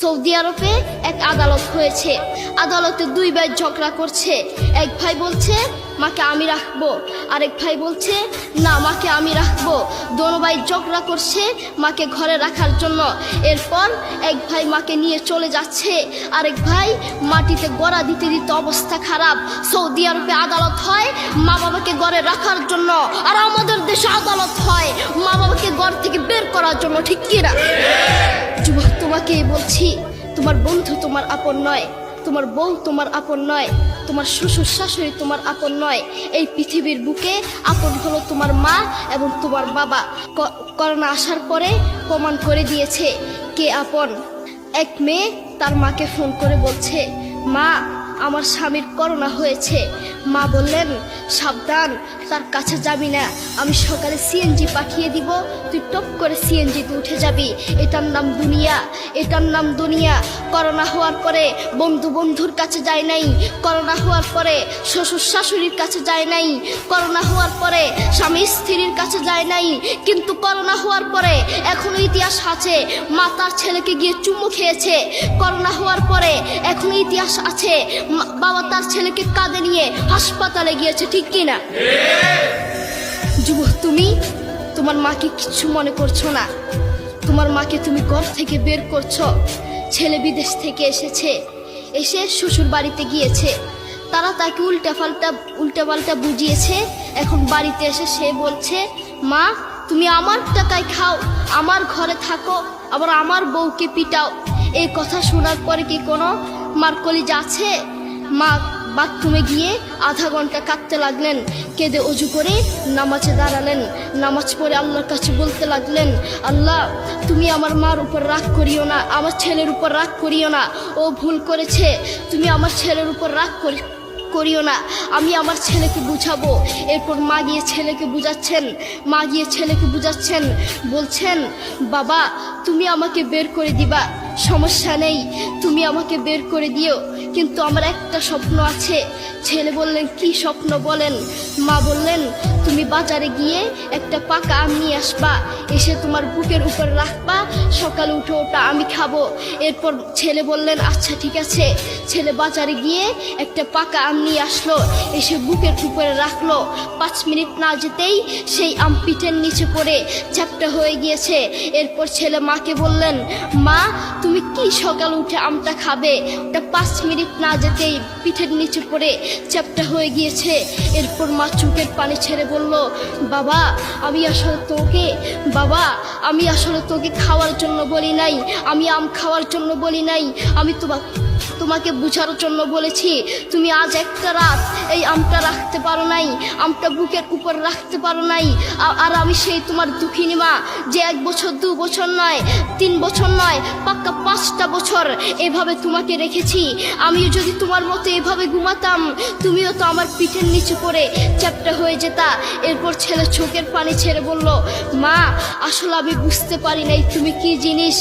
Saudi আরবে এক আদালত হয়েছে। আদালতে দুই ভাই ঝগড়া করছে। এক ভাই বলছে মাকে আমি রাখবো, আরেক ভাই বলছে না মাকে আমি রাখবো। দোনো ভাই ঝগড়া করছে মাকে ঘরে রাখার জন্য। এরপর এক ভাই মাকে নিয়ে চলে যাচ্ছে, আরেক ভাই মাটিতে গড়া দিতে দিতে অবস্থা খারাপ। সৌদি আরবে আদালত হয় মা বাবাকে ঘরে রাখার জন্য, আর আমাদের দেশে আদালত হয় মা বাবাকে ঘর থেকে বের করার জন্য, ঠিক কিনা? যুবক, তোমাকেই বলছি, তোমার বন্ধু তোমার আপন নয়, তোমার বউ তোমার আপন নয়, তোমার শ্বশুর শাশুড়ি তোমার আপন নয়। এই পৃথিবীর বুকে আপন হলো তোমার মা এবং তোমার বাবা। করোনা আসার পরে প্রমাণ করে দিয়েছে কে আপন। এক মেয়ে তার মাকে ফোন করে বলছে, মা আমার স্বামীর করোনা হয়েছে। মা বললেন সাবধান, তার কাছে যাবি না, আমি সকালে সিএনজি পাঠিয়ে দিব, তুই টপ করে সিএনজিতে উঠে যাবি। এটার নাম দুনিয়া, এটার নাম দুনিয়া। করোনা হওয়ার পরে বন্ধু বন্ধুর কাছে যায় নাই, করোনা হওয়ার পরে শ্বশুর শাশুড়ির কাছে যায় নাই, করোনা হওয়ার পরে স্বামী স্ত্রীর কাছে যায় নাই। কিন্তু করোনা হওয়ার পরে এখনো ইতিহাস আছে মা তার ছেলেকে গিয়ে চুমু খেয়েছে। করোনা হওয়ার পরে এখনো ইতিহাস আছে বাবা তার ছেলেকে কাঁধে নিয়ে হাসপাতালে গিয়েছে, ঠিক কিনা? যুবক, তুমি তোমার মাকে কিচ্ছু মনে করছো না। তোমার মাকে তুমি ঘর থেকে বের করছো। ছেলে বিদেশ থেকে এসেছে, এসে শ্বশুর বাড়িতে গিয়েছে, তারা তাকে উল্টাপাল্টা বুঝিয়েছে। এখন বাড়িতে এসে সে বলছে, মা তুমি আমার টাকায় খাও, আমার ঘরে থাকো, আবার আমার বউকে পিটাও। এই কথা শোনার পরে কি কোনো মার কলিজা আছে? মা বাথরুমে গিয়ে আধা ঘন্টা কাঁদতে লাগলেন। কেঁদে অজু করে নামাজে দাঁড়ালেন। নামাজ পড়ে আল্লাহর কাছে বলতে লাগলেন, আল্লাহ তুমি আমার মার উপর রাগ করিও না, আমার ছেলের উপর রাগ করিও না, ও ভুল করেছে, তুমি আমার ছেলের উপর রাগ করিও না, আমি আমার ছেলেকে বুঝাবো। এরপর মা গিয়ে ছেলেকে বুঝাচ্ছেন, বলছেন বাবা তুমি আমাকে বের করে দিবা, সমস্যা নেই, তুমি আমাকে বের করে দিও, কিন্তু আমার একটা স্বপ্ন আছে। ছেলে বললেন কি স্বপ্ন বলেন? মা বললেন তুমি বাজারে গিয়ে একটা পাকা আম নিয়ে আসবা, এসে তোমার বুকের উপর রাখবা, সকালে উঠে ওটা আমি খাবো। এরপর ছেলে বললেন আচ্ছা ঠিক আছে। ছেলে বাজারে গিয়ে একটা পাকা আম নিয়ে আসলো, এসে বুকের উপরে রাখলো। 5 মিনিট না যেতেই সেই আম পিঠের নিচে পড়ে চ্যাপ্টা হয়ে গিয়েছে। এরপর ছেলে মাকে বললেন, মা তুমি কি সকালে উঠে আমটা খাবে? ওটা 5 মিনিট না যেতেই পিঠের নিচে পড়ে চ্যাপ্টা হয়ে গিয়েছে। এরপর মা চোখের পানি ছেড়ে বলল, বাবা আমি আসলে তোকে খাওয়ার জন্য বলি নাই, আমি আম খাওয়ার জন্য বলি নাই, আমি তোমাকে বুঝার জন্য বলেছি। তুমি আজ একটা রাত এই আমটা রাখতে পারো নাই, আমটা বুকের উপর রাখতে পারো নাই, আর আমি সেই তোমার দুঃখিনী মা যে 1 বছর 2 বছর নয়, 3 বছর নয়, পাক্কা 5টা বছর এভাবে তোমাকে রেখেছি। আমিও যদি তোমার মতো এভাবে ঘুমাতাম, তুমিও তো আমার পিঠের নিচে পড়ে চ্যাপ্টা হয়ে যেতা। এরপর ছেলে চোখের পানি ছেড়ে বলল, মা আসলে আমি বুঝতে পারি নাই তুমি কি জিনিস।